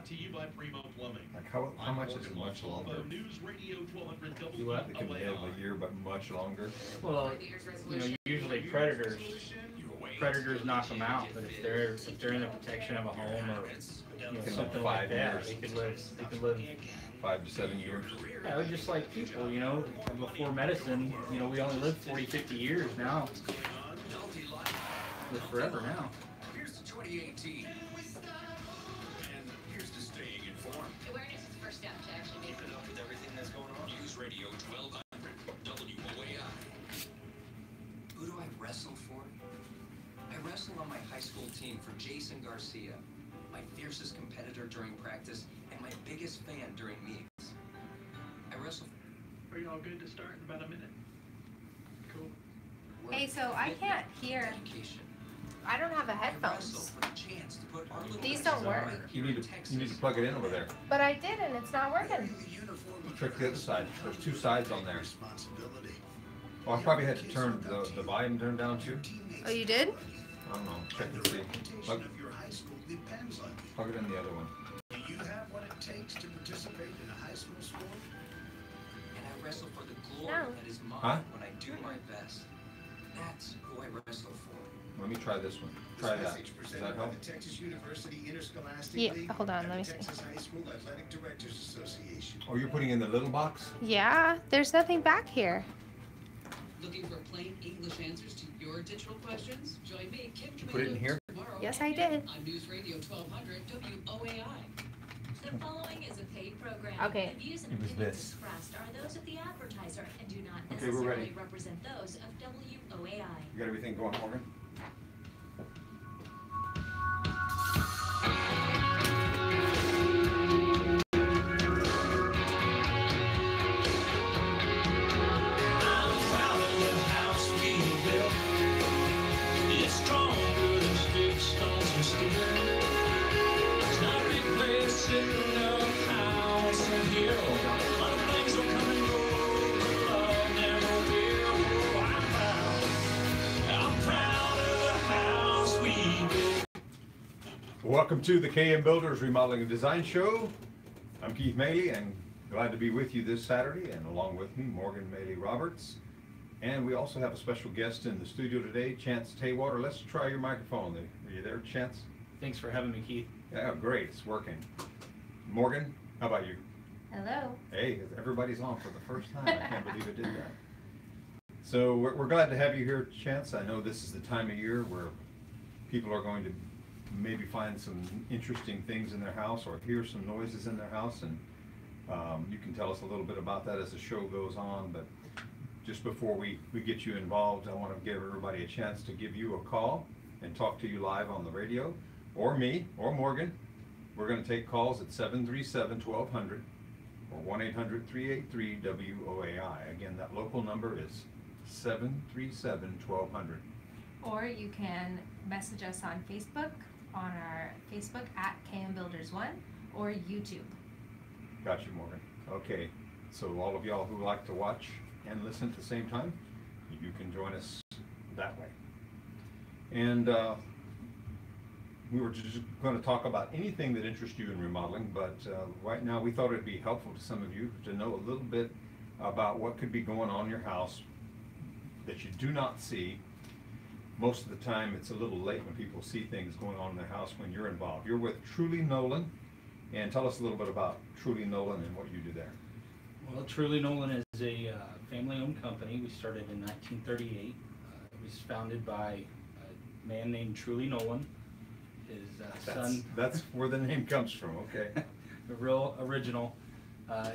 brought to you by Primo Plumbing. Like how much is much longer? News Radio 1200 Do what? It can live a year, but much longer. Well, you know, usually predators knock them out, but if they're in the protection of a home or something like that, they could live 5 to 7 years. Yeah, just like people, you know, before medicine, you know, we only lived 40, 50 years. Now live forever now. Here's to 2018. And here's to staying informed. Awareness is the first step to actually Keep it up with everything that's going on. News Radio 1200 WOAI. Who do I wrestle for? I wrestle on my high school team for Jason Garcia, my fiercest competitor during practice and my biggest fan during meetings. I wrestle. Are you all good to start in about a minute? Cool. Hey, so I can't hear. Education. I don't have a I wrestle headphones. for the chance to put our little These don't work. You need to plug it in over there. But I did, and it's not working. Trick the other side. There's 2 sides on there. Oh, I probably had to turn the volume down too. Oh, you did? I don't know. Check and see. Plug it in the other one. Do you have what it takes to participate in a high school sport? And I wrestle for the glory No. that is mine Huh? when I do my best. That's who I wrestle for. Let me try this one. Try that. Does that help? The Texas University Interscholastic Yeah, League hold on, and let me the see. Texas High School Athletic Directors Association. Oh, you're putting in the little box? Yeah, there's nothing back here. Looking for plain English answers to your digital questions? Join me, Kim Put it in here? tomorrow Yes, at I did. 10 on News Radio 1200 WOAI. The following is a paid program. Okay. The views and It was opinions this. expressed are those of the advertiser and do not Okay, we're ready. necessarily represent those of WOAI. You got everything going, Morgan? Welcome to the KM Builders Remodeling and Design Show. I'm Keith Moehle and glad to be with you this Saturday, and along with me, Morgan Moehle Roberts. And we also have a special guest in the studio today, Chance Taywater. Let's try your microphone. Are you there, Chance? Thanks for having me, Keith. Yeah, great, it's working. Morgan, how about you? Hello. Hey, everybody's on for the first time. I can't believe it did that. So we're glad to have you here, Chance. I know this is the time of year where people are going to maybe find some interesting things in their house or hear some noises in their house, and you can tell us a little bit about that as the show goes on. But just before we get you involved, I want to give everybody a chance to give you a call and talk to you live on the radio, or me, or Morgan. We're going to take calls at 737-1200 or 1-800-383-WOAI. Again, that local number is 737-1200. Or you can message us on Facebook, on our Facebook at KM Builders 1, or YouTube. Got you, Morgan. Okay, so all of y'all who like to watch and listen at the same time, you can join us that way. And we were just going to talk about anything that interests you in remodeling, but right now we thought it'd be helpful to some of you to know a little bit about what could be going on in your house that you do not see. Most of the time it's a little late when people see things going on in their house when you're involved. You're with Truley Nolan, and tell us a little bit about Truley Nolan and what you do there. Well, Truley Nolan is a family-owned company. We started in 1938. It was founded by a man named Truley Nolan. His son. That's where the name comes from. Okay. The real original.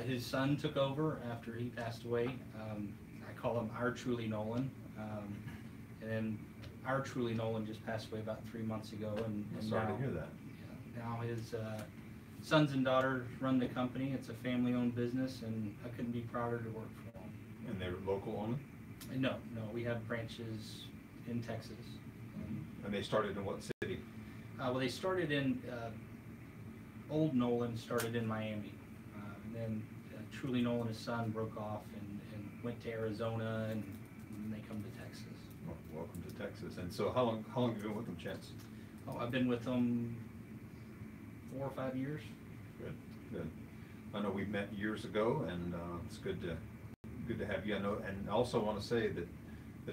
His son took over after he passed away. I call him our Truley Nolan. And then our Truley Nolan just passed away about 3 months ago. And Sorry now, to hear that. Yeah, now his sons and daughters run the company. It's a family-owned business, and I couldn't be prouder to work for them. And they're local only? No, we have branches in Texas. And they started in what city? Well, they started in, old Nolan started in Miami. And then Truley Nolan, his son, broke off and went to Arizona, and they come to Texas. Well, welcome to Texas. And so how long have you been with them, Chance? Oh, I've been with them 4 or 5 years. Good, good. I know we met years ago, and it's good to have you. I know, and I also want to say that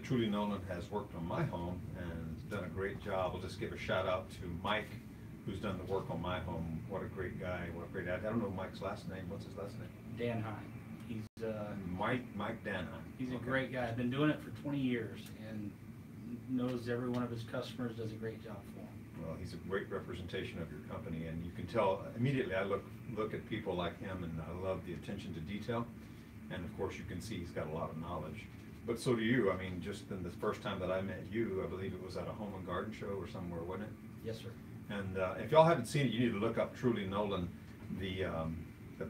Truley Nolan has worked on my home and done a great job. I'll just give a shout out to Mike, who's done the work on my home. What a great guy! What a great dad. I don't know Mike's last name. What's his last name? Danheim. He's Mike Danheim. He's a great guy. I've been doing it for 20 years and knows every one of his customers. Does a great job for him. Well, he's a great representation of your company, and you can tell immediately. I look at people like him, and I love the attention to detail. And of course, you can see he's got a lot of knowledge. But so do you. I mean, just in the first time that I met you, I believe it was at a home and garden show or somewhere, wasn't it? Yes, sir. And if y'all haven't seen it, you need to look up Truley Nolan, the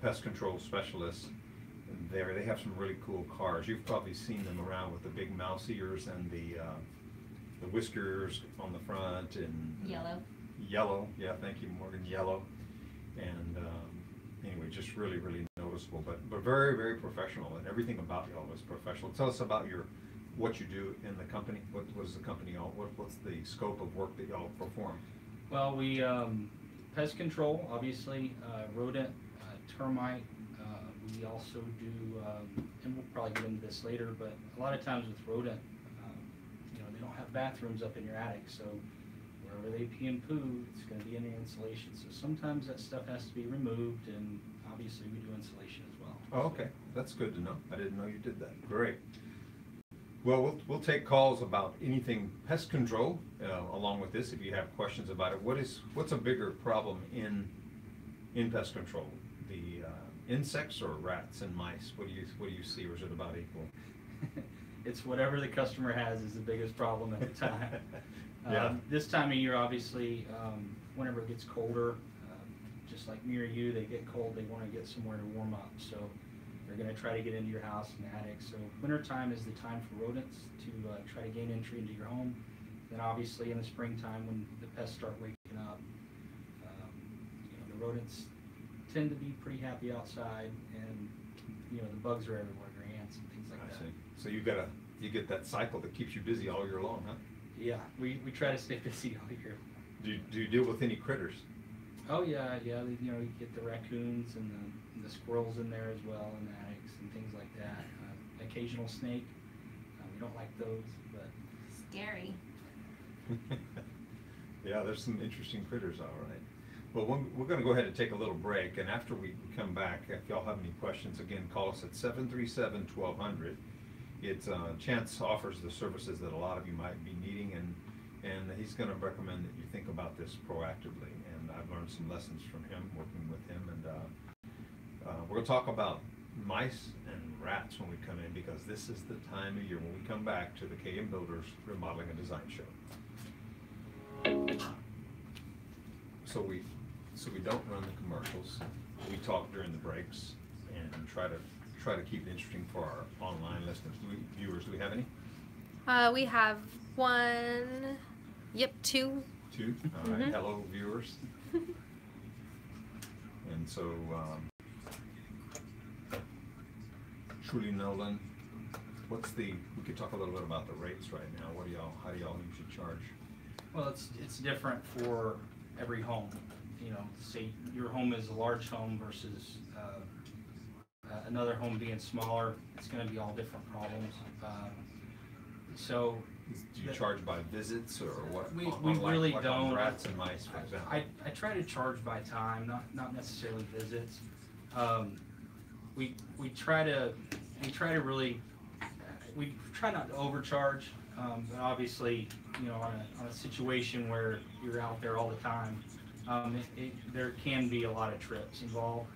pest control specialist. And they have some really cool cars. You've probably seen them around with the big mouse ears and the whiskers on the front and Yellow. Yellow, yeah, thank you, Morgan. Yellow, and anyway, just really noticeable, but very, very professional, and everything about y'all is professional. Tell us about what you do in the company. What is the company all? What's the scope of work that y'all perform? Well, we pest control, obviously, rodent, termite. We also do, and we'll probably get into this later, but a lot of times with rodent, you know, they don't have bathrooms up in your attic, so wherever they pee and poo, it's going to be in the insulation. So sometimes that stuff has to be removed, and obviously we do insulation as well. Oh, okay, that's good to know. I didn't know you did that. Great. Well, we'll take calls about anything pest control along with this. If you have questions about it, what's a bigger problem in pest control? The insects or rats and mice? What do you see, or is it about equal? It's whatever the customer has is the biggest problem at the time. Yeah. This time of year, obviously, whenever it gets colder, just like me or you, they get cold, they want to get somewhere to warm up. So they're going to try to get into your house and attic. So wintertime is the time for rodents to try to gain entry into your home. Then obviously in the springtime when the pests start waking up, you know, the rodents tend to be pretty happy outside, and you know, the bugs are everywhere, ants and things like that. I see. So you get that cycle that keeps you busy all year long, huh? Yeah, we try to stay busy all year. Do you deal with any critters? Oh yeah. You know, you get the raccoons and the squirrels in there as well, and the attics and things like that. Occasional snake. We don't like those, but Scary. Yeah, there's some interesting critters, all right. Well, we're going to go ahead and take a little break, and after we come back, if y'all have any questions, again, call us at 737-1200. It's Chance offers the services that a lot of you might be needing, and he's going to recommend that you think about this proactively. And I've learned some lessons from him, working with him, and we're going to talk about mice and rats when we come in, because this is the time of year when we come back to the KM Builders Remodeling and Design Show. So we don't run the commercials. We talk during the breaks and try to keep it interesting for our online listeners. Viewers, do we have any? We have one. Yep, two. Two? All right. Hello, viewers. And so, Truley Nolan, we could talk a little bit about the rates right now. How do y'all usually charge? well, it's different for every home. You know, say your home is a large home versus another home being smaller. It's going to be all different problems. So do you charge by visits or what? We really don't. On rats and mice, for example. I try to charge by time, not necessarily visits. We try not to overcharge, but obviously, you know, on a situation where you're out there all the time, there can be a lot of trips involved.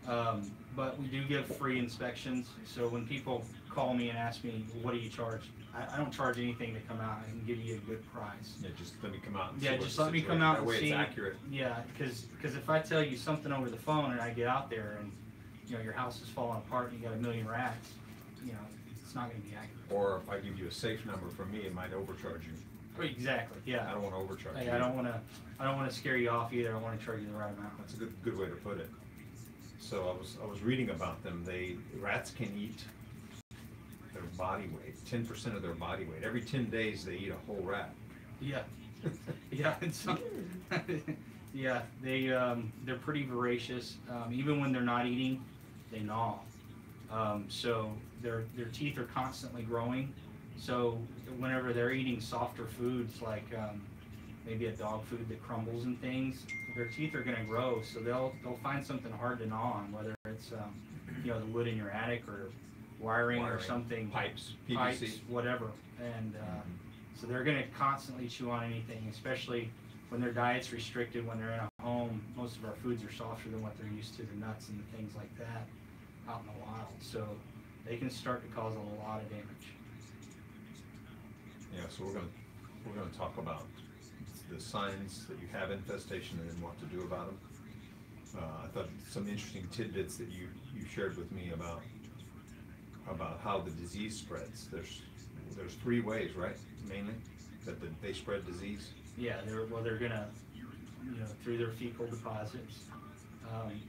But we do give free inspections. So when people call me and ask me, what do you charge? I don't charge anything to come out. I can give you a good price. Yeah, just let me come out and see just let me come out that and way see. It's accurate. Yeah, because if I tell you something over the phone and I get out there and, you know, your house is falling apart and you got a million rats, you know, it's not going to be accurate. Or if I give you a safe number from me, it might overcharge you. Exactly. Yeah. I don't want to overcharge you. I don't want to scare you off either. I want to charge you the right amount. That's a good way to put it. So I was reading about them. Rats can eat their body weight, 10% of their body weight. Every 10 days they eat a whole rat. Yeah. Yeah. Yeah, they're pretty voracious. Even when they're not eating, they gnaw. So their teeth are constantly growing. So whenever they're eating softer foods like maybe a dog food that crumbles and things, their teeth are going to grow. So they'll find something hard to gnaw on, whether it's you know, the wood in your attic or wiring or something, pipes, PVC, whatever. And so they're going to constantly chew on anything, especially when their diet's restricted. When they're in a home, most of our foods are softer than what they're used to, the nuts and the things like that out in the wild. So they can start to cause a lot of damage. Yeah, so we're gonna talk about the signs that you have infestation and then what to do about them. I thought some interesting tidbits that you shared with me about how the disease spreads. There's 3 ways, right? Mainly that they spread disease. Yeah, they're gonna, you know, through their fecal deposits,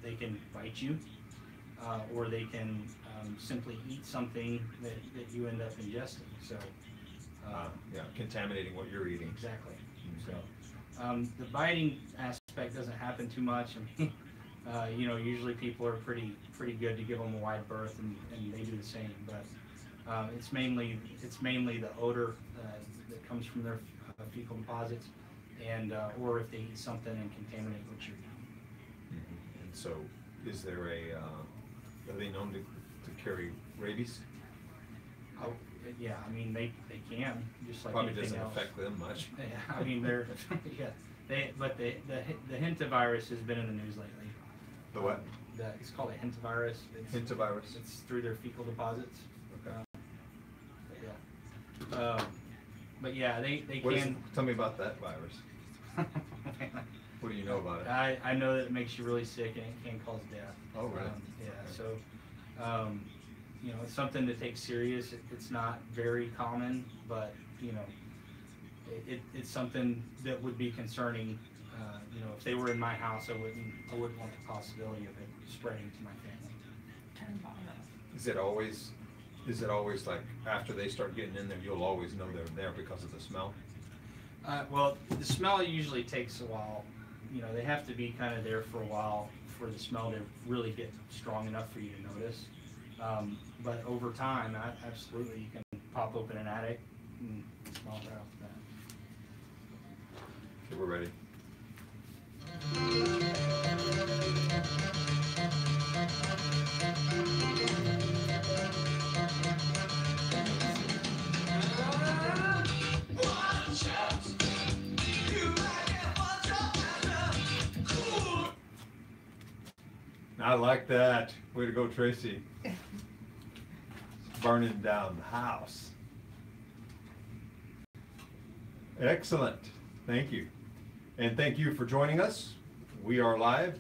they can bite you, or they can simply eat something that you end up ingesting. So. Yeah, contaminating what you're eating. Exactly. Okay. So the biting aspect doesn't happen too much. I mean, you know, usually people are pretty good to give them a wide berth, and they do the same. But it's mainly the odor that comes from their fecal deposits, and or if they eat something and contaminate what you're eating. And so, is there are they known to carry rabies? Oh, yeah, I mean they can, just like Probably anything doesn't else. affect them much. Yeah, I mean they're yeah, but the hantavirus has been in the news lately. The what? It's called a hantavirus. Hantavirus. It's through their fecal deposits. Okay. But yeah, they can. Tell me about that virus. What do you know about it? I know that it makes you really sick and it can cause death. Oh, really? Yeah. Okay. So, you know, it's something to take serious. It's not very common, but you know, it's something that would be concerning. You know, if they were in my house, I wouldn't want the possibility of it spreading to my family. Is it always like after they start getting in there, you'll always know they're there because of the smell? Well, the smell usually takes a while. You know, they have to be kind of there for a while for the smell to really get strong enough for you to notice. But over time, absolutely, you can pop open an attic and smell it right off the bat. Okay, we're ready. I like that. Way to go, Tracy. Burning down the house. Excellent. Thank you. And thank you for joining us. We are live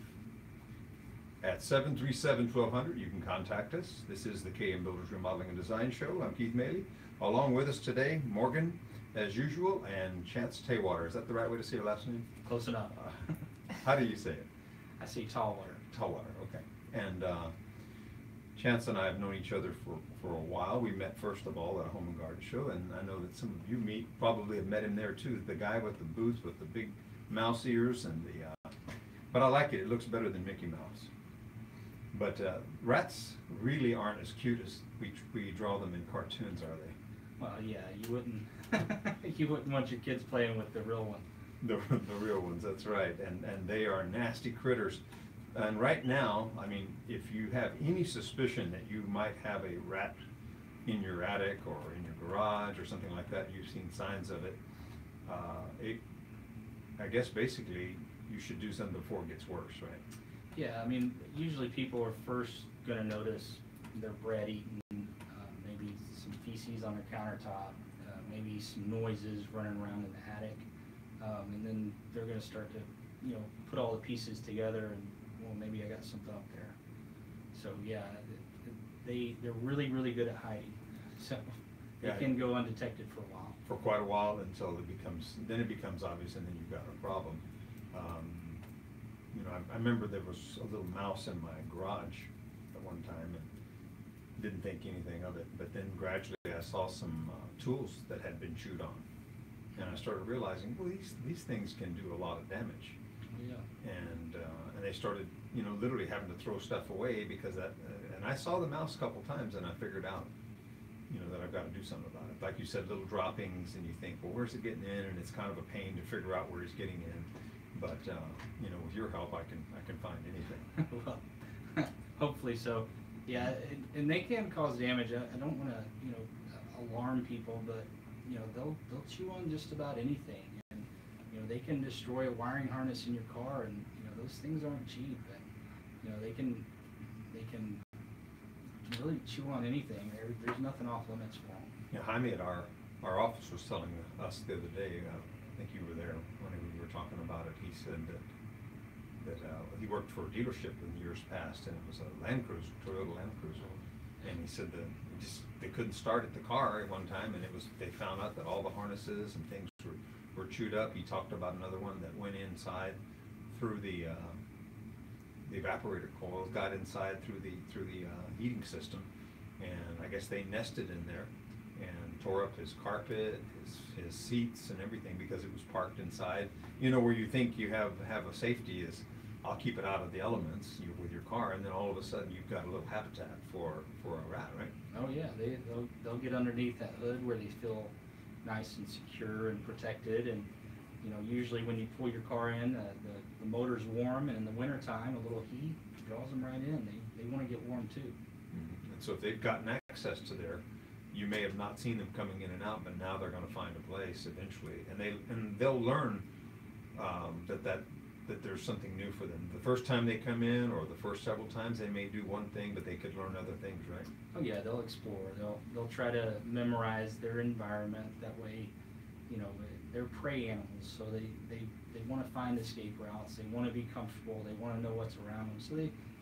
at 737-1200. You can contact us. This is the KM Builders Remodeling and Design Show. I'm Keith Moehle. Along with us today, Morgan, as usual, and Chance Taywater. Is that the right way to say your last name? Close enough. How do you say it? I say Tallwater. Tallwater, okay. And Chance and I have known each other for a while. We met first of all at a home and garden show, and I know that some of you probably have met him there too. The guy with the boots with the big mouse ears and the. But I like it. It looks better than Mickey Mouse. But rats really aren't as cute as we draw them in cartoons, are they? Well, yeah, you wouldn't want your kids playing with the real one. The real ones, that's right, and they are nasty critters. And right now, I mean, if you have any suspicion that you might have a rat in your attic or in your garage or something like that, you've seen signs of it, I guess basically you should do something before it gets worse, right? Yeah, I mean, usually people are first going to notice their bread eaten, maybe some feces on their countertop, maybe some noises running around in the attic. And then they're going to start to, you know, put all the pieces together and, well, maybe I got something up there. So yeah, they're really, really good at hiding. So they can go undetected for a while. For quite a while until it becomes obvious, and then you've got a problem. You know, I remember there was a little mouse in my garage at one time and didn't think anything of it. But then gradually I saw some tools that had been chewed on. And I started realizing, well, these things can do a lot of damage. yeah. And they started, you know, literally having to throw stuff away because that. And I saw the mouse a couple times, and I figured out, you know, that I've got to do something about it. Like you said, little droppings, and you think, well, where's it getting in? And it's kind of a pain to figure out where he's getting in. But you know, with your help, I can find anything. Well, hopefully so. Yeah, and they can cause damage. I don't want to, you know, alarm people, but you know, they'll chew on just about anything, and you know, they can destroy a wiring harness in your car, and you know, those things aren't cheap, and you know, they can really chew on anything. There's nothing off limits for them. Yeah, Jaime at our office was telling us the other day. I think you were there when we were talking about it. He said that he worked for a dealership in years past, and it was a Land Cruiser, Toyota Land Cruiser. And he said that they couldn't start at the car at one time, and they found out that all the harnesses and things were chewed up. He talked about another one that went inside through the evaporator coils, got inside through the heating system, and I guess they nested in there and tore up his carpet, his seats, and everything because it was parked inside. You know, where you think you have a safety is, I'll keep it out of the elements with your car, and then all of a sudden you've got a little habitat for a rat, right? Oh yeah, they'll get underneath that hood where they feel nice and secure and protected, and you know, usually when you pull your car in, the motor's warm, and in the wintertime, a little heat draws them right in. They want to get warm too. Mm-hmm. And so if they've gotten access to there, you may have not seen them coming in and out, but now they're going to find a place eventually, and they'll learn that there's something new for them. The first time they come in, or the first several times, they may do one thing, but they could learn other things, right? Oh yeah, they'll explore. They'll try to memorize their environment. That way, you know, they're prey animals, so they want to find escape routes. They want to be comfortable. They want to know what's around them. So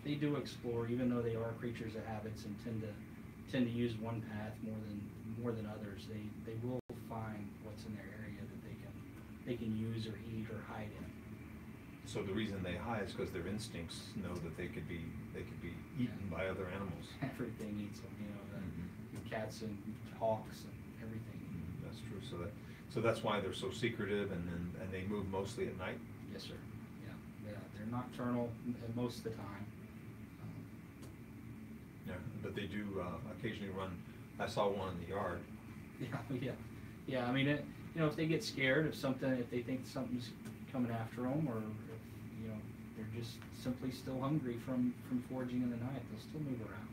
they do explore, even though they are creatures of habits and tend to use one path more than others. They will find what's in their area that they can use or eat or hide in. So the reason they hide is because their instincts know that they could be eaten by other animals. Everything eats them, you know, the cats and hawks and everything. That's true. So that's why they're so secretive, and they move mostly at night. Yes, sir. Yeah, they're nocturnal most of the time. Yeah, but they do occasionally run. I saw one in the yard. Yeah. I mean, you know, if they get scared if they think something's coming after them, or if, you know, they're just simply still hungry from foraging in the night, they'll still move around.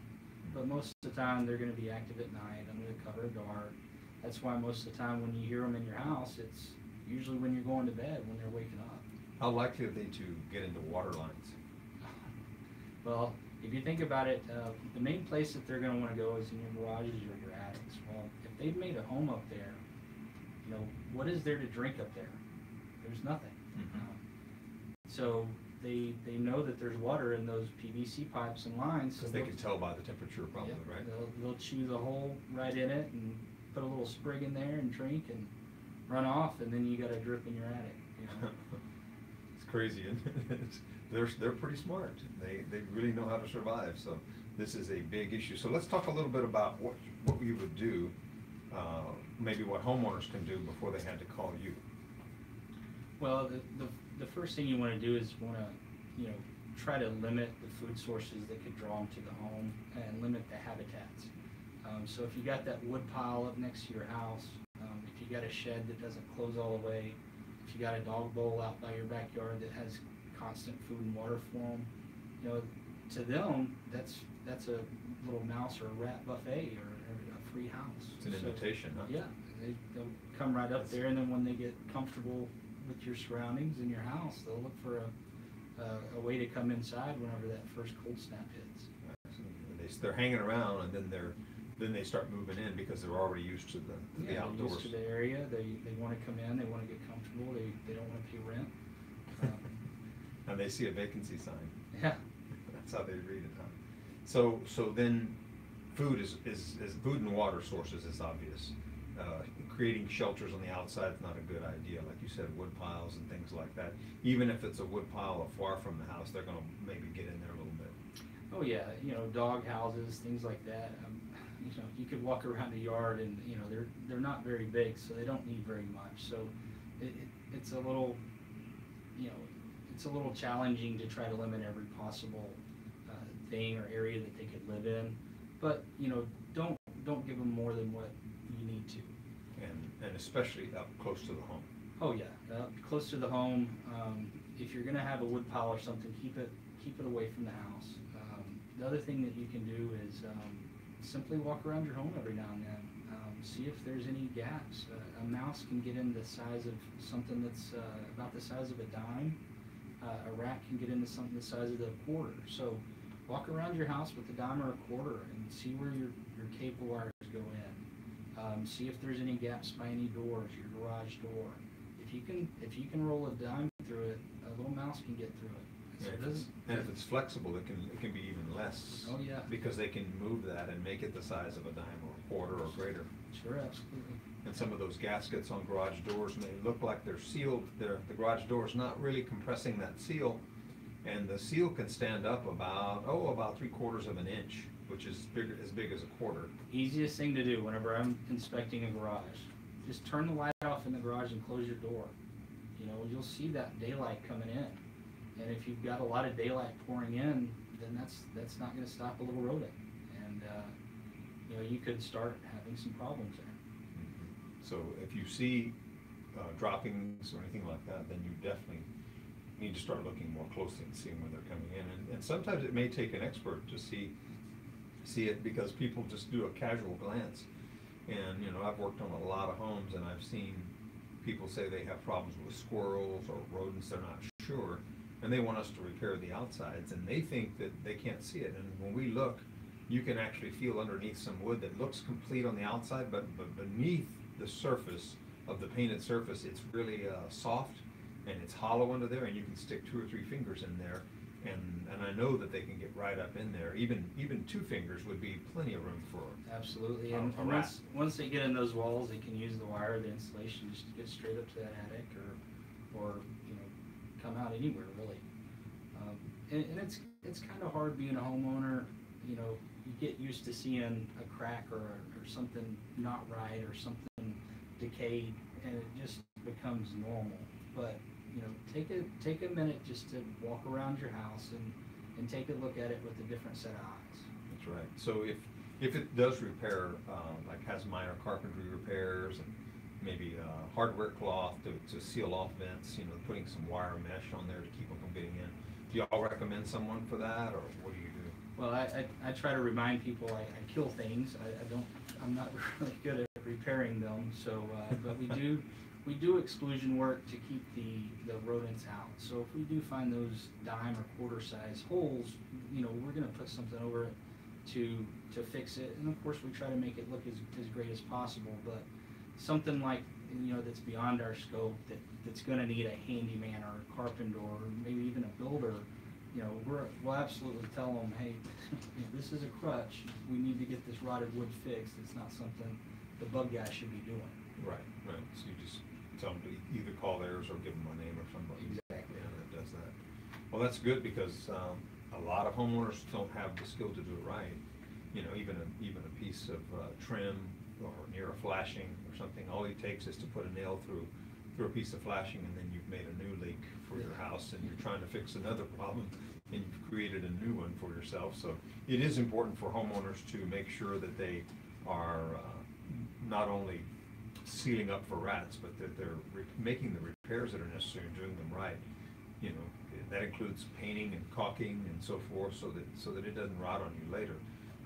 But most of the time, they're going to be active at night under the cover of dark. That's why most of the time when you hear them in your house, it's usually when you're going to bed, when they're waking up. How likely are they to get into water lines? Well, if you think about it, the main place that they're going to want to go is in your garages or your attics. Well, if they've made a home up there, you know, what is there to drink up there? There's nothing. So they know that there's water in those PVC pipes and lines. Because they can tell by the temperature, probably, yeah, right? They'll chew the hole right in it and put a little sprig in there and drink and run off, and then you got a drip in your attic. You know? It's crazy, isn't it? They're pretty smart. They really know how to survive. So this is a big issue. So let's talk a little bit about what you would do, maybe what homeowners can do before they had to call you. Well, the first thing you want to do is you know, try to limit the food sources that could draw them to the home, and limit the habitats. So if you got that wood pile up next to your house, if you got a shed that doesn't close all the way, if you got a dog bowl out by your backyard that has constant food and water for them, you know, to them that's a little mouse or a rat buffet or a free house. It's an invitation, huh? Yeah, they'll come right up there, and then when they get comfortable with your surroundings in your house, they'll look for a way to come inside whenever that first cold snap hits. They're hanging around, and then they start moving in because they're already used to the outdoors. Used to the area. They want to come in. They want to get comfortable. They don't want to pay rent. And they see a vacancy sign. Yeah. That's how they read it, huh? So then food is food and water sources is obvious. Creating shelters on the outside is not a good idea. Like you said, wood piles and things like that. Even if it's a wood pile far from the house, they're going to maybe get in there a little bit. Oh yeah, you know, dog houses, things like that. You know, you could walk around a yard, and you know, they're not very big, so they don't need very much. So it's a little, you know, it's a little challenging to try to limit every possible thing or area that they could live in, but you know, don't give them more than what you need to. And especially up close to the home. Oh yeah, close to the home. If you're gonna have a wood pile or something, keep it away from the house. The other thing that you can do is simply walk around your home every now and then. See if there's any gaps. A mouse can get in the size of something that's about the size of a dime. A rat can get into something the size of a quarter. So walk around your house with a dime or a quarter and see where your cable wires go in. See if there's any gaps by any doors, your garage door. If you can roll a dime through it, a little mouse can get through it. So and if it's flexible, it can be even less. Oh yeah. Because they can move that and make it the size of a dime or a quarter or greater. Sure, absolutely. And some of those gaskets on garage doors may look like they're sealed. The garage door is not really compressing that seal, and the seal can stand up about 3/4 of an inch, which is as big as a quarter. Easiest thing to do whenever I'm inspecting a garage, just turn the light off in the garage and close your door. You know, you'll see that daylight coming in. And if you've got a lot of daylight pouring in, then that's not going to stop a little rodent. And, you know, you could start having some problems there. Mm-hmm. So if you see droppings or anything like that, then you definitely need to start looking more closely and seeing where they're coming in. And sometimes it may take an expert to see it, because people just do a casual glance. And, you know, I've worked on a lot of homes, and I've seen people say they have problems with squirrels or rodents, they're not sure, and they want us to repair the outsides, and they think that they can't see it. And when we look, you can actually feel underneath some wood that looks complete on the outside, but beneath the surface of the painted surface, it's really soft, and it's hollow under there, and you can stick 2 or 3 fingers in there, and I know that they can get right up in there. Even 2 fingers would be plenty of room for absolutely. And once they get in those walls, they can use the wire, the insulation, just to get straight up to that attic, or you know, come out anywhere really. And it's kind of hard being a homeowner. You know, you get used to seeing a crack or something not right or something decayed, and it just becomes normal. But you know, take a minute just to walk around your house and take a look at it with a different set of eyes. That's right. So if it does repair, like has minor carpentry repairs and maybe hardware cloth to seal off vents, you know, putting some wire mesh on there to keep them from getting in. Do y'all recommend someone for that, or what do you do? Well, I try to remind people I kill things. I'm not really good at repairing them. So, but we do exclusion work to keep the rodents out. So if we do find those dime or quarter size holes, you know, we're going to put something over it to fix it. And of course, we try to make it look as great as possible. But something like, you know, that's beyond our scope, that's going to need a handyman or a carpenter or maybe even a builder, you know, we'll absolutely tell them, hey, this is a crutch. We need to get this rotted wood fixed. It's not something the bug guy should be doing. Right. So you just tell them to either call theirs or give them a name or somebody. Exactly. Yeah, that does that. Well, that's good, because a lot of homeowners don't have the skill to do it right. You know, even a piece of trim or near a flashing or something, all it takes is to put a nail through a piece of flashing, and then you've made a new leak for your house, and you're trying to fix another problem, and you've created a new one for yourself. So it is important for homeowners to make sure that they are not only sealing up for rats, but that they're making the repairs that are necessary and doing them right. You know, that includes painting and caulking and so forth, so that it doesn't rot on you later.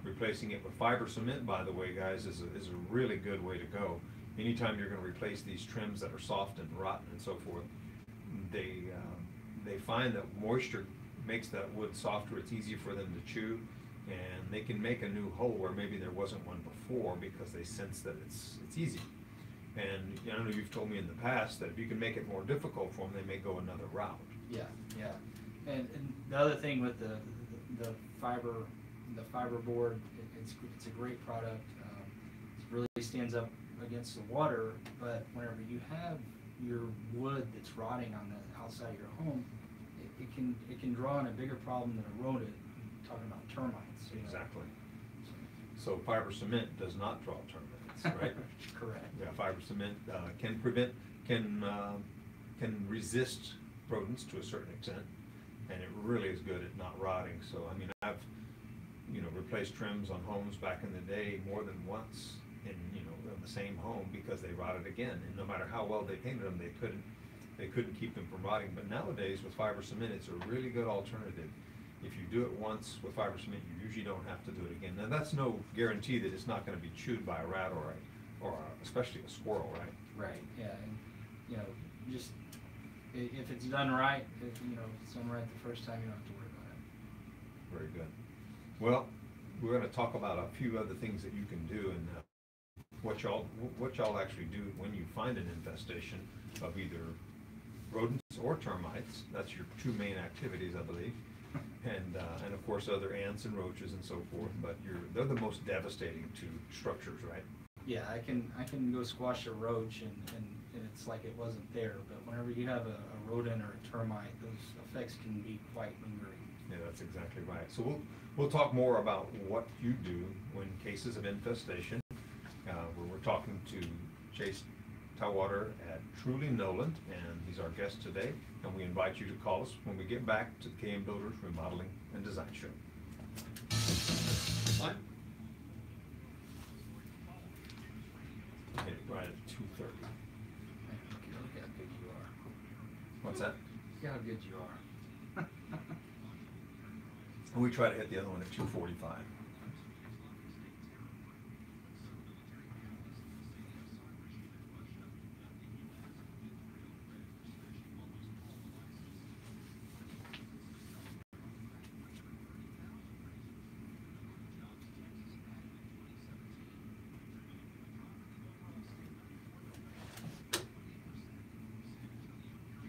Replacing it with fiber cement, by the way, guys, is a really good way to go. Anytime you're going to replace these trims that are soft and rotten and so forth, they find that moisture makes that wood softer. It's easier for them to chew, and they can make a new hole where maybe there wasn't one before, because they sense that it's easy. And I know you've told me in the past that if you can make it more difficult for them, they may go another route. Yeah. And the other thing with the fiber board, it's a great product. It really stands up against the water, but whenever you have your wood that's rotting on the outside of your home, it can draw in a bigger problem than a rodent. I'm talking about termites. You know? Exactly. So fiber cement does not draw termites, right? Correct. Yeah, fiber cement can resist rodents to a certain extent, and it really is good at not rotting. So I mean, I've replaced trims on homes back in the day more than once in the same home because they rotted again, and no matter how well they painted them, they couldn't keep them from rotting. But nowadays with fiber cement, it's a really good alternative. If you do it once with fiber cement, you usually don't have to do it again. Now that's no guarantee that it's not going to be chewed by a rat or especially a squirrel, right? Right. Yeah, and just if it's done right, if it's done right the first time, you don't have to worry about it. Very good. Well, we're going to talk about a few other things that you can do, and what y'all actually do when you find an infestation of either rodents or termites. That's your two main activities, I believe, and of course other ants and roaches and so forth. But they're the most devastating to structures, right? Yeah, I can go squash a roach and it's like it wasn't there. But whenever you have a rodent or a termite, those effects can be quite lingering. Yeah, that's exactly right. So we'll talk more about what you do when cases of infestation. We're talking to Chase Towwater at Truley, Nolan, and he's our guest today. And we invite you to call us when we get back to the KM Builders Remodeling and Design Show. Fine. Hit it right at 2:30. Look how good you are. What's that? Look how good you are. And we try to hit the other one at 2:45.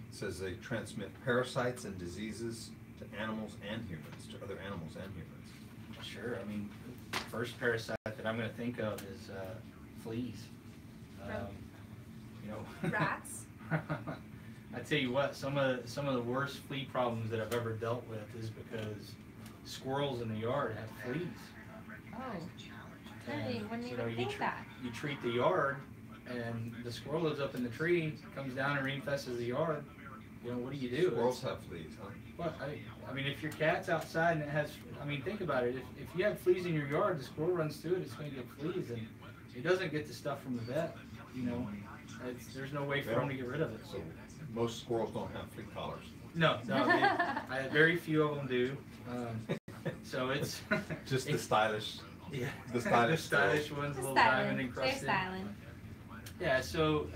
It says they transmit parasites and diseases to animals and humans, to other animals and humans. Sure. I mean, the first parasite that I'm going to think of is fleas. Rats. I tell you what, some of the worst flea problems that I've ever dealt with is because squirrels in the yard have fleas. Oh, I wouldn't even think that. You treat the yard, and the squirrel lives up in the tree, comes down and reinfests the yard. What do you do? Squirrels have fleas, huh? Well, I mean, if your cat's outside and it has, think about it. If you have fleas in your yard, the squirrel runs through it, it's going to get fleas, and it doesn't get the stuff from the vet. There's no way for them to get rid of it. So most squirrels don't have flea collars. No, very few of them do. So it's just the stylish. Yeah, the stylish ones, a little diamond encrusted. They're styling. Yeah, so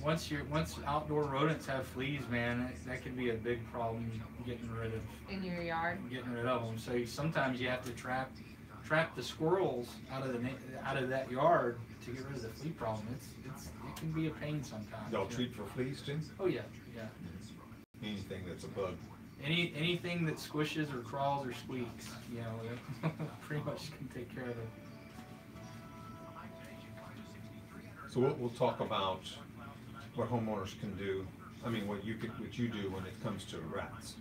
once outdoor rodents have fleas, man, that could be a big problem getting rid of in your yard. Getting rid of them. So sometimes you have to trap the squirrels out of that yard to get rid of the flea problem. It can be a pain sometimes. Y'all treat for fleas too? Oh yeah. Anything that's a bug. Anything that squishes or crawls or squeaks, pretty much can take care of it. So we'll talk about what homeowners can do. I mean, what you do when it comes to rats.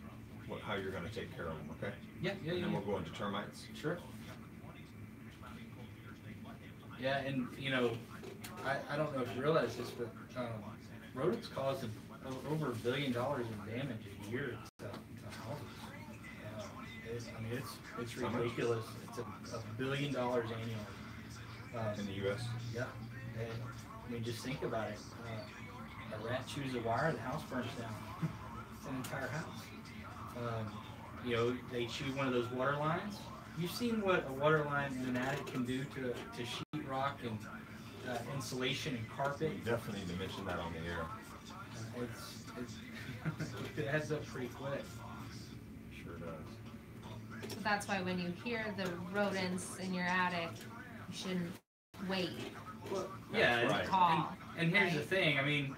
How you're going to take care of them, okay? Yeah. And then we'll go into termites. Sure. Yeah, and I don't know if you realize this, but rodents cause over $1 billion in damage a year to houses. It's ridiculous. It's $1 billion annually. In the U.S. Yeah. And, just think about it. A rat chews a wire, the house burns down. It's an entire house. They chew one of those water lines. You've seen what a water line in an attic can do to sheetrock and insulation and carpet. You definitely need to mention that on the air. It adds up pretty quick. Sure does. So that's why when you hear the rodents in your attic, you shouldn't wait. Well, yeah, right. Call. And here's the thing.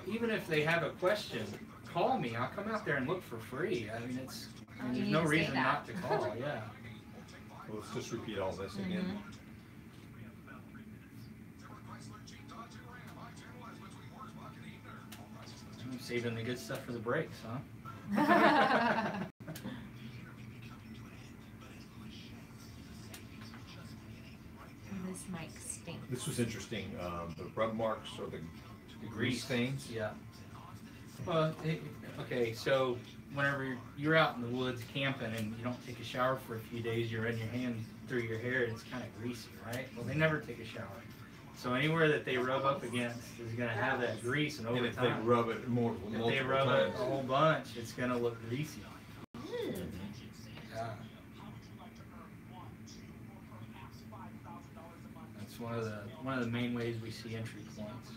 Even if they have a question, call me. I'll come out there and look for free. There's no reason not to call. Yeah. Well, let's just repeat all this again. I'm saving the good stuff for the breaks, huh? This mic stinks. This was interesting. The rub marks or the grease stains. Yeah. Well, okay, so whenever you're out in the woods camping and you don't take a shower for a few days, you run your hand through your hair and it's kind of greasy, right? Well, they never take a shower. So anywhere that they rub up against is going to have that grease, and over And if time, they rub it multiple if they rub times. it a whole bunch, it's going to look greasy. Yeah. That's one of the main ways we see entry points.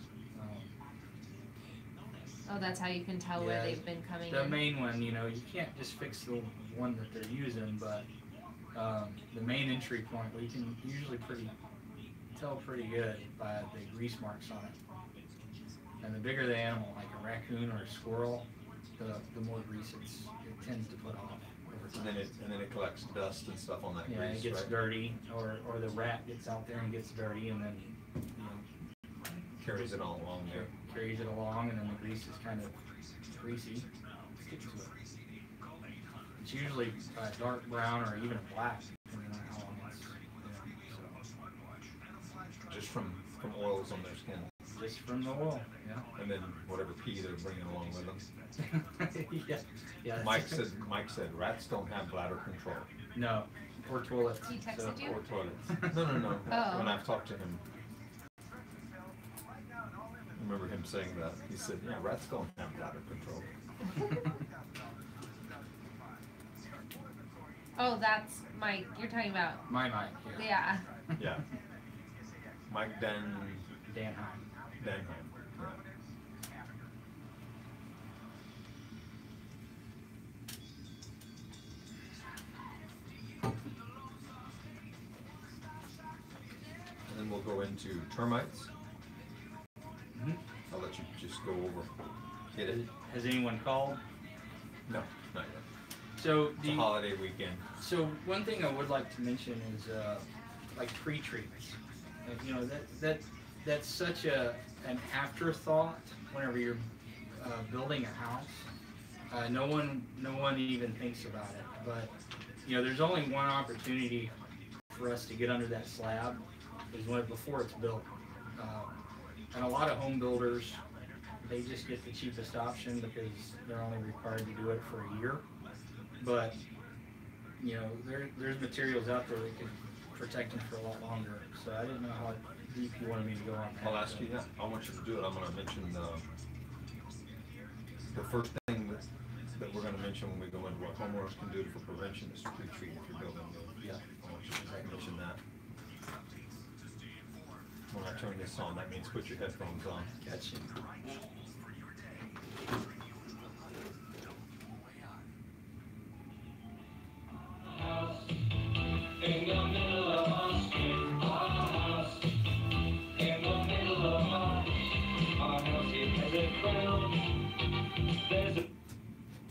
Oh, that's how you can tell where Yeah, they've been coming The in. main one, you know, you can't just fix the one that they're using, but the main entry point, we can usually tell pretty good by the grease marks on it. And the bigger the animal, like a raccoon or a squirrel, the more grease it tends to put off over time. And then it collects dust and stuff on that Yeah, grease, it gets right? dirty, or the rat gets out there and gets dirty, and then you know, Carries it all along there. carries it along, and then the grease is kind of greasy. Sticks to it. It's usually dark brown or even black, depending on how long it's Just from oils on their skin. just from the oil. Yeah. And then whatever pee they're bringing along with them. Yeah. Yeah. Mike said rats don't have bladder control. No. Or toilets. He texted you? Or toilets. No. Oh. When I've talked to him, I remember him saying that. He said, yeah, rats don't have bladder control. Oh, that's Mike. You're talking about. My mic. Yeah. Yeah. Mike Danheim. Danheim. Yeah. And then we'll go into termites. Mhm. I'll let you just go over. Get it? Has anyone called? No, not yet. So It's a holiday weekend. So one thing I would like to mention is like tree trees. You know that's such an afterthought whenever you're building a house. No one even thinks about it. But you know, there's only one opportunity for us to get under that slab is before it's built. And a lot of home builders, they just get the cheapest option because they're only required to do it for a year. But you know, there's materials out there that could protect them for a lot longer. So I didn't know how deep you wanted me to go on that. I'll ask you that. I want you to do it. I'm going to mention the first thing that we're going to mention when we go into what homeowners can do for prevention is tree treat if you're building. Yeah, I want you to mention that. When I turn this on, that means put your headphones on. Gotcha.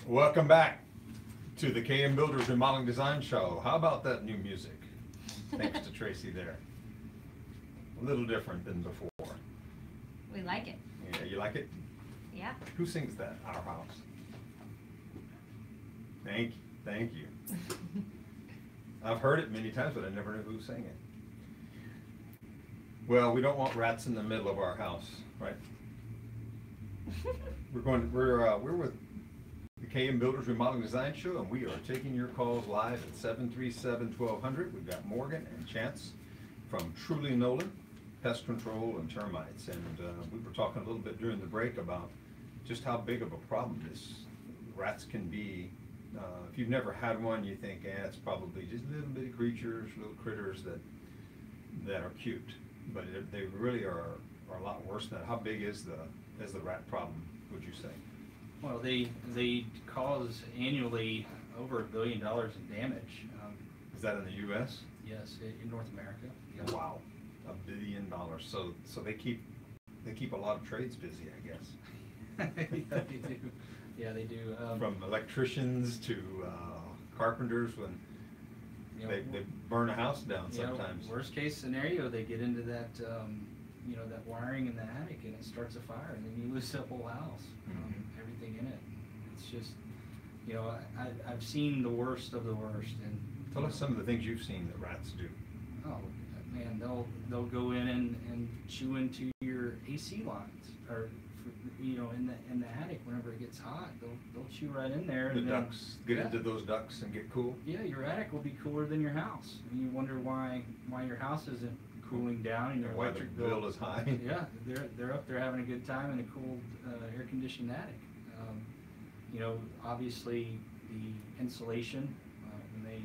Welcome back to the KM Builders Remodeling Design Show. How about that new music? Thanks to Tracy there. A little different than before. We like it. Yeah, you like it? Yeah. Who sings that? Our house. Thank you. I've heard it many times, but I never knew who sang it. Well, we don't want rats in the middle of our house, right? We're with the KM Builders Remodeling Design Show, and we are taking your calls live at 737-1200. We've got Morgan and Chance from Truley Nolan, Pest Control and Termites, and we were talking a little bit during the break about just how big of a problem this rats can be. If you've never had one, you think, it's probably just little bitty creatures, little critters that are cute, but they really are a lot worse than that. How big is the rat problem, would you say? Well, they cause annually over $1 billion in damage. Is that in the U.S.? Yes, in North America. Yeah. Wow, $1 billion. So they keep a lot of trades busy, I guess. Yeah, they do. Yeah, they do. From electricians to carpenters, when they burn a house down sometimes. Worst case scenario, they get into that that wiring in the attic and it starts a fire, and then you lose the whole house, everything in it. It's just, I've seen the worst of the worst. And tell us some of the things you've seen that rats do. Oh man, they'll go in and chew into your AC lines or you know, in the attic, whenever it gets hot, they'll chew right in there. The And then, ducts, get into those ducts and get cool. Yeah, your attic will be cooler than your house, and you wonder why your house isn't cooling down and your Why the electric bill is high. Yeah, they're up there having a good time in a cool air-conditioned attic. You know, obviously the insulation when they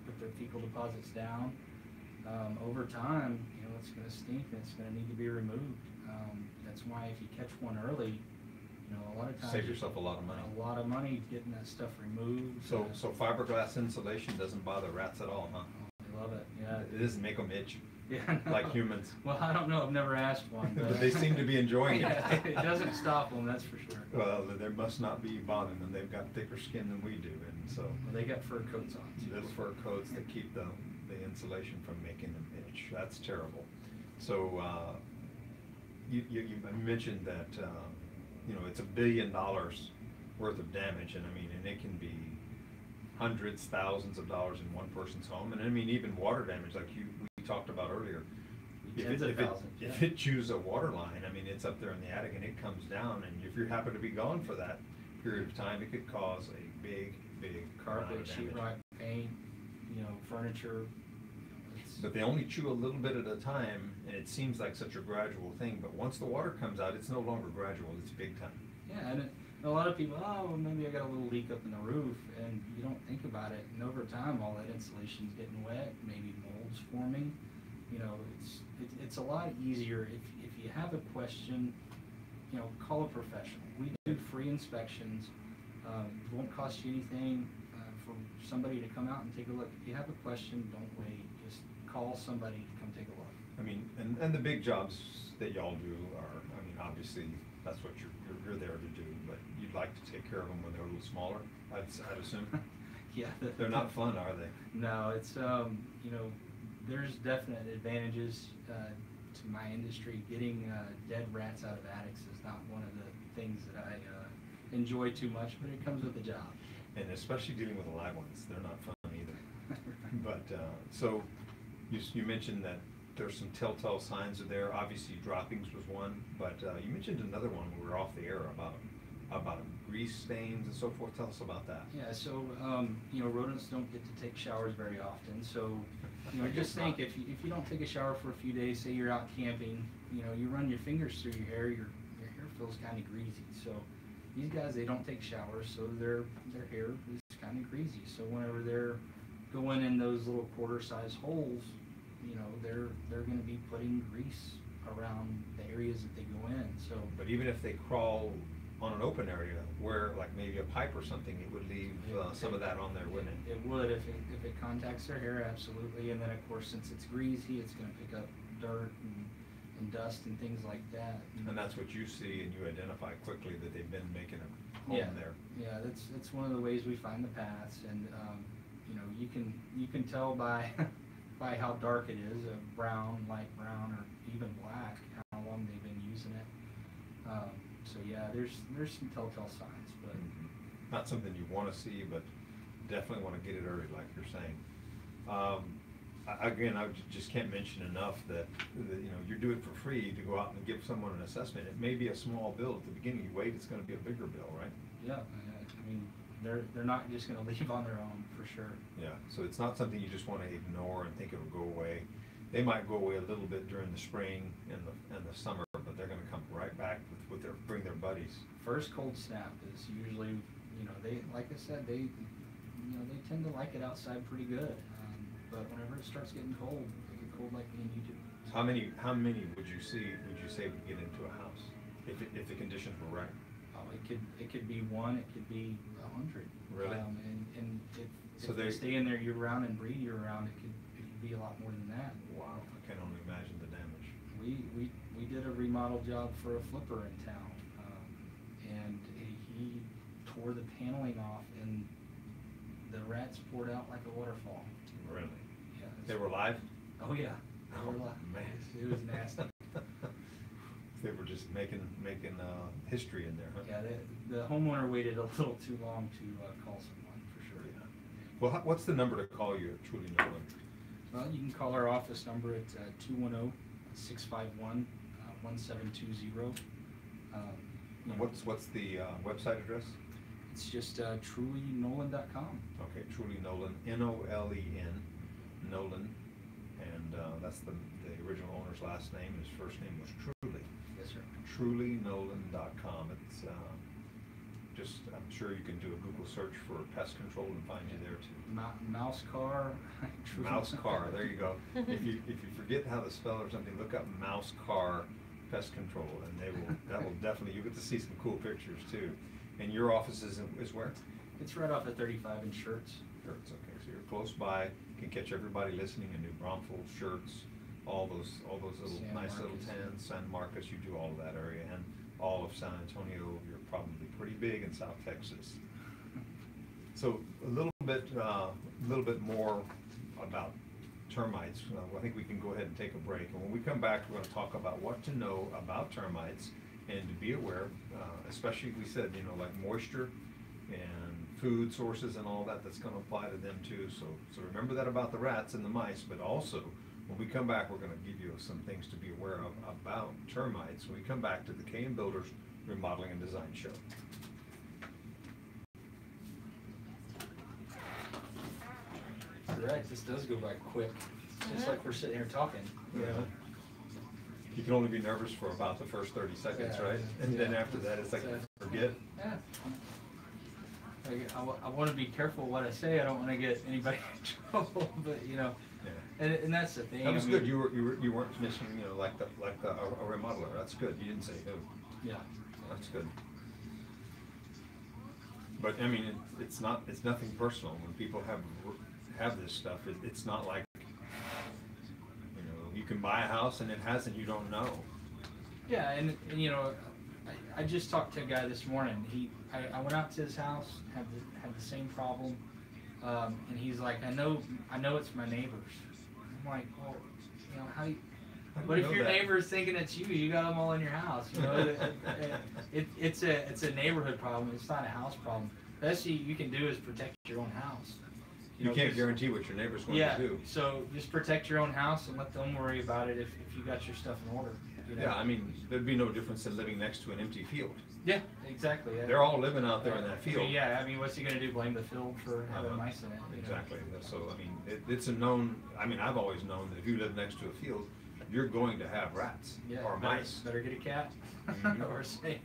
put their fecal deposits down, over time, you know, it's going to stink and it's going to need to be removed. That's why if you catch one early, you know, a lot of times Save yourself a lot of money. A lot of money getting that stuff removed. So fiberglass insulation doesn't bother rats at all, huh? They love it. Yeah. It doesn't make them itch. Yeah, no. Like humans. Well, I don't know. I've never asked one. But they seem to be enjoying it. Yeah, it doesn't stop them, that's for sure. Well, there must not be bothering them. They've got thicker skin than we do, and so. Well, they got fur coats on too. Little fur coats that keep the insulation from making them itch. That's terrible. So, you mentioned that, you know, it's $1 billion worth of damage, and I mean, and it can be hundreds, thousands of dollars in one person's home, and I mean, even water damage, like we talked about earlier. Tens of thousands, If it chews a water line, I mean, it's up there in the attic and it comes down, and if you happen to be gone for that period of time, it could cause a big Carpet, amount of damage. sheetrock, paint, you know, furniture. But they only chew a little bit at a time, and it seems like such a gradual thing, but once the water comes out, it's no longer gradual, it's big time. Yeah, and a lot of people, oh, well, maybe I got a little leak up in the roof, and you don't think about it, and over time, all that insulation's getting wet, maybe mold's forming. You know, it's a lot easier if you have a question, you know, call a professional. We do free inspections. It won't cost you anything for somebody to come out and take a look. If you have a question, don't wait. Just call somebody to come take a look. I mean, and the big jobs that y'all do are, I mean, obviously, that's what you're there to do, but you'd like to take care of them when they're a little smaller, I'd assume? Yeah. They're not fun, are they? No, it's, you know, there's definite advantages to my industry. Getting dead rats out of attics is not one of the things that I enjoy too much, but it comes with the job. And especially dealing with the live ones, they're not fun either. But, so, you mentioned that there's some telltale signs are there. Obviously, droppings was one, but you mentioned another one when we were off the air about grease stains and so forth. Tell us about that. Yeah, so, you know, rodents don't get to take showers very often, so, you know, just think, if you don't take a shower for a few days, say you're out camping, you know, you run your fingers through your hair feels kind of greasy. So these guys, they don't take showers, so their hair is kind of greasy. So whenever they're going in those little quarter-size holes, you know, they're going to be putting grease around the areas that they go in. So, but even if they crawl on an open area where, like maybe a pipe or something, it would leave some of that on there, wouldn't it? It would if it contacts their hair, absolutely. And then of course, since it's greasy, it's going to pick up dirt and dust and things like that. And that's what you see, and you identify quickly that they've been making a home there. Yeah, that's one of the ways we find the paths, and you know, you can tell by by how dark it is, a brown, light brown, or even black, how long they've been using it. So yeah, there's some telltale signs, but not something you want to see, but definitely want to get it early, like you're saying. Again, I just can't mention enough that you know, you do it for free to go out and give someone an assessment. It may be a small bill at the beginning. You wait, it's going to be a bigger bill, right? Yeah, I mean, they're not just going to leave on their own, for sure. Yeah, so it's not something you just want to ignore and think it'll go away. They might go away a little bit during the spring and the summer, but they're going to come right back with bring their buddies. First cold snap is usually, you know, they, like I said, they tend to like it outside pretty good. But whenever it starts getting cold, they get cold like me and you do. So how many would you say would get into a house if the conditions were right? Oh, it could be one, it could be 100. Really? And if they stay in there year round and breed year round, it could be a lot more than that. Wow, I can only imagine the damage. We did a remodel job for a flipper in town, and he tore the paneling off, and the rats poured out like a waterfall. Really? Yeah. They were live? Oh yeah. They were live. Man. It was nasty. They were just making history in there, huh? Yeah, the homeowner waited a little too long to call someone, for sure. Yeah. Well, what's the number to call you at Truley, Nolan? Well, you can call our office number at 210-651-1720, You know, What's the website address? it's just TruleyNolan.com. Okay, Truley Nolan, N-O-L-E-N, Nolan, and that's the original owner's last name. His first name was Truley. Yes, sir. TruleyNolan.com. It's just, I'm sure you can do a Google search for pest control and find you there too. Mouse car. Mouse car, there you go. If you forget how to spell or something, look up mouse car pest control, and that will definitely, you get to see some cool pictures too. And your office is where? It's right off at 35 in Shirts. Shirts, okay, so you're close by, can catch everybody listening in New Braunfels, Shirts, all those little San nice little Marcos. towns, San Marcos, you do all of that area, and all of San Antonio. You're probably pretty big in South Texas. So a little bit more about termites. I think we can go ahead and take a break, and when we come back, we're going to talk about what to know about termites and to be aware, especially, we said, you know, like moisture and food sources and all that, that's going to apply to them too. So remember that about the rats and the mice, but also when we come back, we're going to give you some things to be aware of about termites when we come back to the K&B Builders Remodeling and Design Show. You're right, this does go by quick. Just like we're sitting here talking, you know. You can only be nervous for about the first 30 seconds, Yeah. right? And then Yeah. after that, it's like, forget. Yeah. I want to be careful what I say. I don't want to get anybody in trouble, but you know, Yeah. and that's the thing. That was I mean, good. You weren't missing, you know, like a remodeler. That's good. You didn't say who. Yeah. That's good. But I mean, it's nothing personal. When people have this stuff, it's not like, you know, you can buy a house and it hasn't. You don't know. Yeah, and you know, I just talked to a guy this morning. I went out to his house, had the same problem, and he's like, I know it's my neighbors. I'm like, well, you know, how do you? But if your neighbor's thinking it's you, you got them all in your house. You know, it's a neighborhood problem. It's not a house problem. The best you can do is protect your own house. You know, can't guarantee what your neighbor's going to do. So just protect your own house and let them worry about it if you got your stuff in order. You know? Yeah, I mean, there'd be no difference in living next to an empty field. Yeah, exactly. Yeah. They're all living out there in that I field. mean, yeah, I mean, what's he gonna do? Blame the field for having mice in it? You know? Exactly. So I mean, it's a known. I mean, I've always known that if you live next to a field, you're going to have rats or mice. Better get a cat or a snake.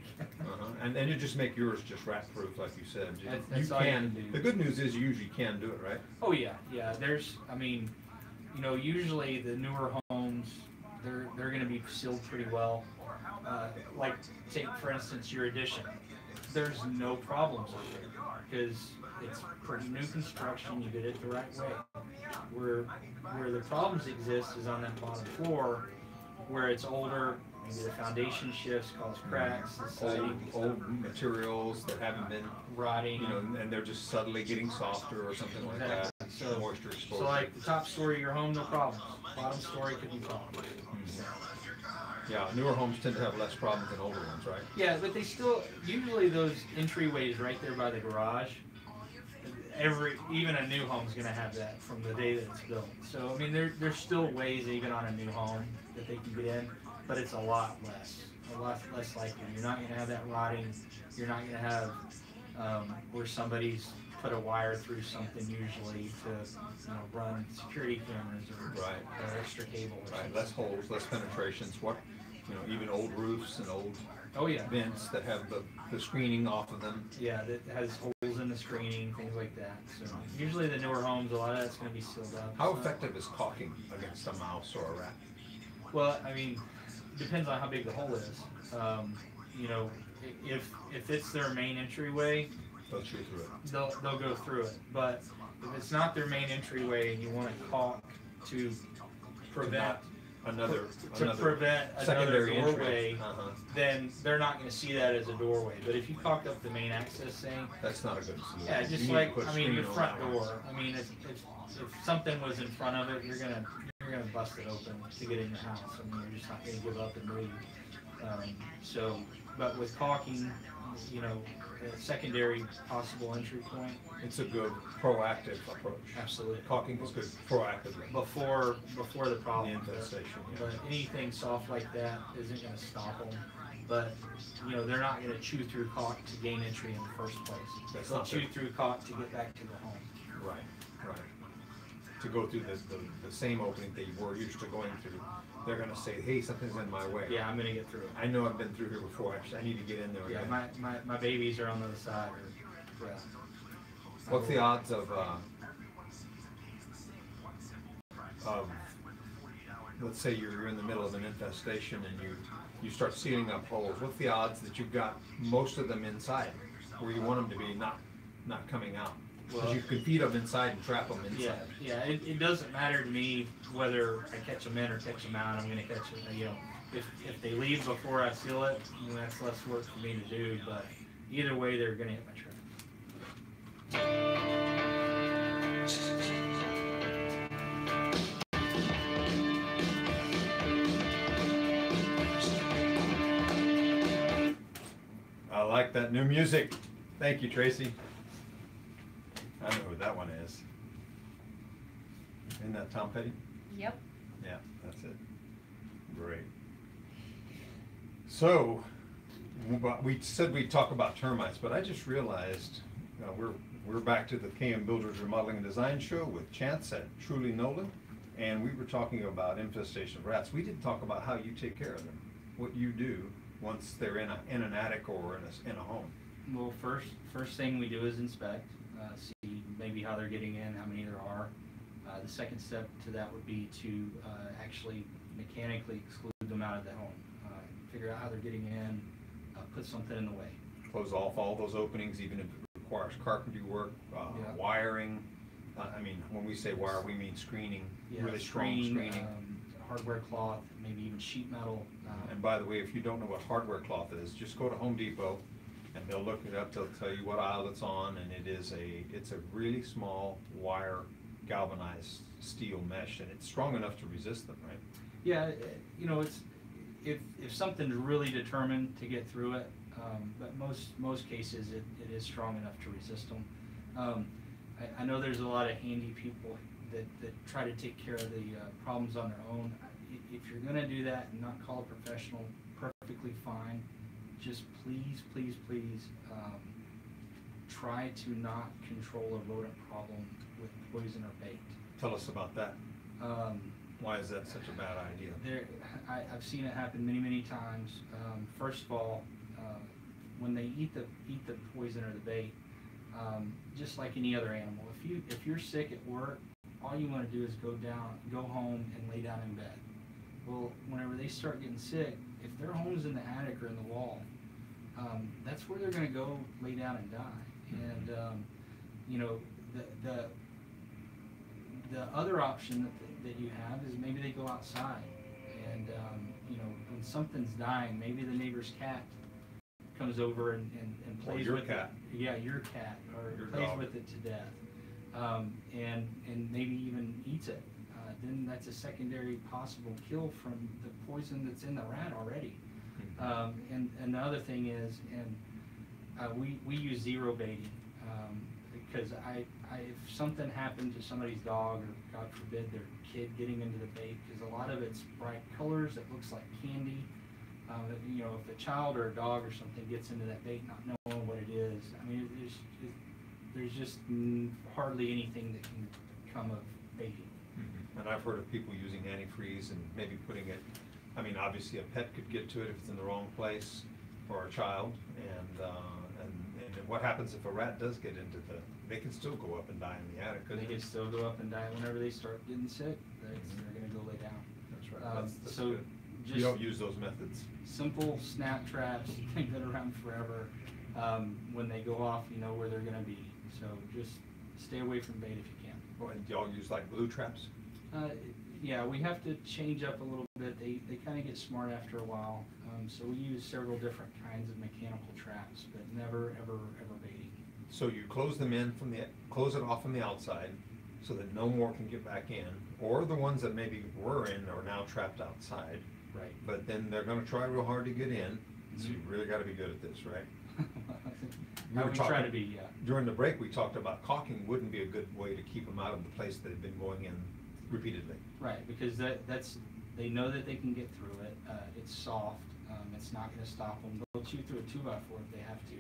And you just make yours just rat proof, like you said. That's all you can do. The good news is you usually can do it, right? Oh yeah, yeah. I mean, you know, usually the newer homes, they're going to be sealed pretty well. Like take for instance your addition. There's no problems with it because it's pretty new construction. You did it the right way. Where the problems exist is on that bottom floor, where it's older. Maybe the foundation shifts, cause cracks. The siding, Old materials that haven't been rotting. You know, and they're just subtly getting softer or something like that. So, moisture exposure. So like the top story of your home, no problems. Bottom story could be problems. Yeah, newer homes tend to have less problems than older ones, right? Yeah, but they still, usually those entryways right there by the garage, even a new home's gonna have that from the day that it's built. So, I mean, there's still ways even on a new home that they can get in, but it's a lot less likely. You're not gonna have that rotting. You're not gonna have where somebody's put a wire through something usually to run security cameras or extra cable. Or something. Less holes, less penetrations. Even old roofs and old vents that have the screening off of them. Yeah, that has holes in the screening, things like that. So usually the newer homes, a lot of that's going to be sealed up. How effective is caulking against a mouse or a rat? Well, I mean, depends on how big the hole is. If it's their main entryway, they'll shoot through it. They'll go through it. But if it's not their main entryway and you want to caulk to prevent another doorway, then they're not going to see that as a doorway. But if you caulk up the main access thing, that's not a good solution. Yeah, just like your front door. I mean, if something was in front of it, you're gonna bust it open to get in your house. I mean, you're just not going to give up and move. But with caulking, a secondary possible entry point. It's a good proactive approach. Absolutely. Caulking is good proactively. Before the problem. The infestation. But anything soft like that isn't going to stop them. but you know, they're not going to chew through caulk to gain entry in the first place. That's They'll not chew their- through caulk to get back to their home. Right, right. To go through the same opening that you were used to going through, they're gonna say, hey, something's in my way. Yeah, I'm going to get through it. I know I've been through here before, actually, I need to get in there Yeah, again. my babies are on the other side. Or, yeah. What's the odds of, let's say you're in the middle of an infestation and you start sealing up holes, what's the odds that you've got most of them inside, where you want them to be not coming out? Because Well, you can feed them inside and trap them inside. Yeah, it doesn't matter to me whether I catch them in or catch them out. I'm going to catch them. You know, if they leave before I seal it, you know, that's less work for me to do. But either way, they're going to hit my trap. I like that new music. Thank you, Tracy. I know who that one is. Isn't that Tom Petty? Yep. Yeah, that's it. Great. So, we said we'd talk about termites, but I just realized we're back to the KM Builders Remodeling and Design Show with Chance at Truley, Nolan, and we were talking about infestation of rats. We didn't talk about how you take care of them, what you do once they're in an attic or in a home. Well, first thing we do is inspect, see maybe how they're getting in, how many there are. The second step to that would be to actually mechanically exclude them out of the home. Figure out how they're getting in, put something in the way. Close off all those openings, even if it requires carpentry work, Yeah. wiring. I mean, when we say wire, we mean screening, Yeah, really strong screening. Hardware cloth, maybe even sheet metal. And by the way, if you don't know what hardware cloth is, just go to Home Depot and they'll look it up, they'll tell you what aisle it's on, and it's a really small wire galvanized steel mesh, and it's strong enough to resist them, right? Yeah, you know, it's if something's really determined to get through it, but most cases it is strong enough to resist them. I know there's a lot of handy people that try to take care of the problems on their own. If you're going to do that and not call a professional, perfectly fine. Just please try to not control a rodent problem with poison or bait. Tell us about that. Why is that such a bad idea? I've seen it happen many times. First of all, when they eat the poison or the bait, just like any other animal, if you're sick at work, all you want to do is go home and lay down in bed. Well, whenever they start getting sick, if their home's in the attic or in the wall, that's where they're going to go lay down and die. And you know, the other option that you have is maybe they go outside, and you know, when something's dying, maybe the neighbor's cat comes over and plays your with cat. it. Yeah, your cat, or Your plays dog. with it to death, and maybe even eats it. Then that's a secondary possible kill from the poison that's in the rat already. And another thing is, we use zero baiting, because if something happened to somebody's dog, or God forbid their kid getting into the bait, because a lot of it's bright colors that looks like candy. You know, if a child or a dog or something gets into that bait not knowing what it is, I mean, there's just hardly anything that can come of baiting. And I've heard of people using antifreeze and maybe putting it, I mean, obviously a pet could get to it if it's in the wrong place, or a child, and what happens if a rat does get into they can still go up and die in the attic, couldn't They can still go up and die whenever they start getting sick. They're going to go lay down. That's right. That's So good. just You don't use those methods. simple snap traps, they've been around forever. When they go off, you know where they're going to be. So just stay away from bait if you can. Oh, and do y'all use like glue traps? Yeah, we have to change up a little bit. They kind of get smart after a while. So we use several different kinds of mechanical traps, but never ever baiting. So you close them in close it off from the outside, so that no more can get back in, or the ones that maybe were in are now trapped outside. Right. But then they're going to try real hard to get in. So you really got to be good at this, right? I would try to be, yeah. During the break, we talked about caulking wouldn't be a good way to keep them out of the place that they've been going in repeatedly. Right, because they know that they can get through it. It's soft. It's not going to stop them. They'll chew through a 2x4 if they have to.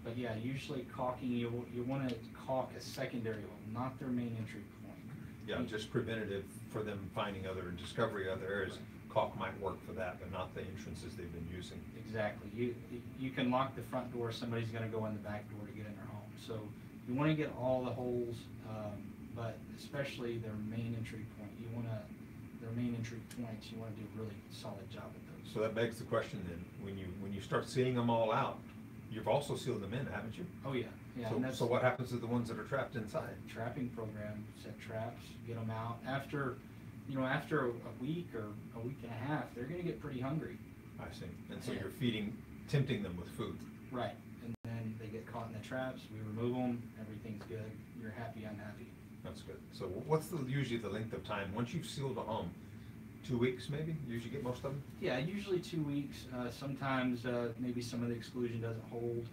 But yeah, usually caulking, you want to caulk a secondary hole, not their main entry point. Yeah, just preventative for them finding other, discovery other areas. Caulk might work for that, but not the entrances they've been using. Exactly. You can lock the front door, somebody's going to go in the back door to get in their home. So you want to get all the holes, but especially their main entry point. Their main entry points, you want to do a really solid job at those. So that begs the question then, when you start seeing them all out, you've also sealed them in, haven't you? Oh yeah, yeah. And So what happens to the ones that are trapped inside? Trapping program, set traps, get them out. After a week or a week and a half, they're going to get pretty hungry. I see. And so you're tempting them with food. Right. And then they get caught in the traps. We remove them. Everything's good. You're happy, I'm happy. That's good. So what's usually the length of time once you've sealed a home? 2 weeks maybe? You usually get most of them? Yeah, usually 2 weeks. Sometimes maybe some of the exclusion doesn't hold.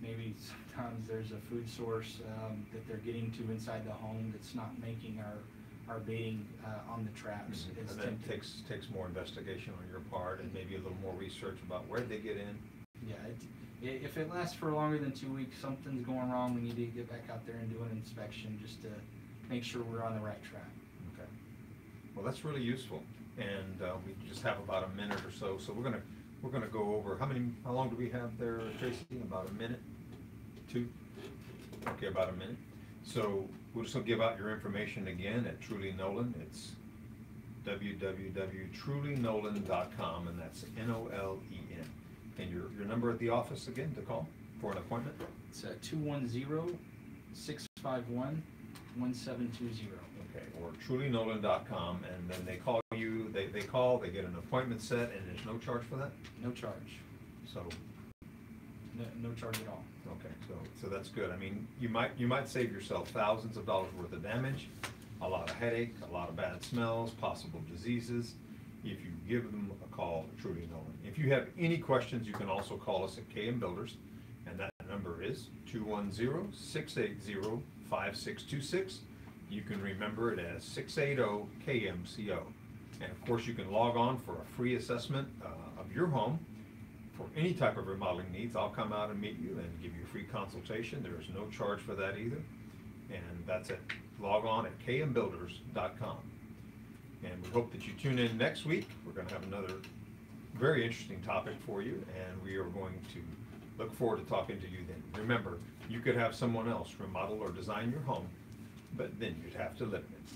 Maybe sometimes there's a food source that they're getting to inside the home that's not making our baiting on the traps. Mm-hmm. And then it takes more investigation on your part and maybe a little more research about where they get in. Yeah, if it lasts for longer than 2 weeks, something's going wrong. We need to get back out there and do an inspection just to make sure we're on the right track. Okay. Well, that's really useful, and we just have about a minute or so. So we're gonna go over how long do we have there, Tracy? About a minute, 2. Okay, about a minute. So we'll just give out your information again at Truley Nolan. It's www.truleynolan.com, and that's Nolen. And your number at the office again to call for an appointment? It's 210-651-1720. Okay, or truleynolan.com, and then they call you, they call, they get an appointment set, and there's no charge for that? No charge. So. No charge at all. Okay, so that's good. I mean, you might save yourself thousands of dollars worth of damage, a lot of headache, a lot of bad smells, possible diseases, if you give them a call at Truley Nolan. If you have any questions, you can also call us at KM Builders, and that number is 210-680-5626. You can remember it as 680-KMCO. And of course, you can log on for a free assessment of your home. For any type of remodeling needs, I'll come out and meet you and give you a free consultation. There is no charge for that either. And that's it. Log on at kmbuilders.com. And we hope that you tune in next week. We're going to have another very interesting topic for you, and we are going to look forward to talking to you then. Remember, you could have someone else remodel or design your home, but then you'd have to live in it.